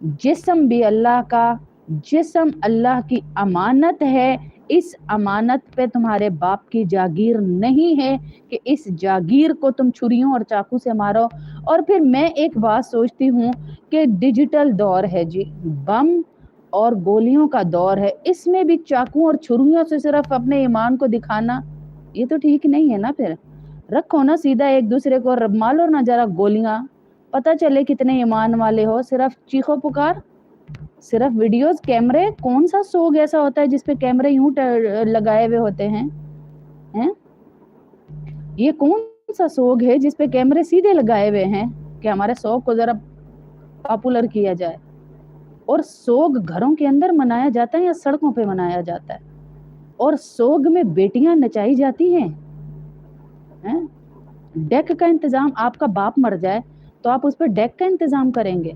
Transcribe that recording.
جسم بھی اللہ کا، جسم اللہ کی امانت ہے، اس امانت پہ تمہارے باپ کی جاگیر نہیں ہے کہ اس جاگیر کو تم چھریوں اور چاقو سے مارو۔ اور پھر میں ایک بات سوچتی ہوں کہ ڈیجیٹل دور ہے جی، بم اور گولیوں کا دور ہے، اس میں بھی چاقو اور چھریوں سے صرف اپنے ایمان کو دکھانا، یہ تو ٹھیک نہیں ہے نا۔ پھر رکھو نا سیدھا ایک دوسرے کو، مالو نہ ذرا گولیاں، پتہ چلے کتنے ایمان والے ہو۔ صرف چیخو پکار، صرف ویڈیوز، کیمرے، کون سا سوگ ایسا ہوتا ہے جس پہ کیمرے یوں لگائے ہوئے ہوتے ہیں؟ یہ کون سا سوگ ہے جس پہ کیمرے سیدھے لگائے ہوئے ہیں کہ ہمارے سوگ کو ذرا پاپولر کیا جائے؟ اور سوگ گھروں کے اندر منایا جاتا ہے یا سڑکوں پہ منایا جاتا ہے؟ اور سوگ میں بیٹیاں نچائی جاتی ہیں۔ ڈیک کا انتظام، آپ کا باپ مر جائے تو آپ اس پہ ڈیک کا انتظام کریں گے؟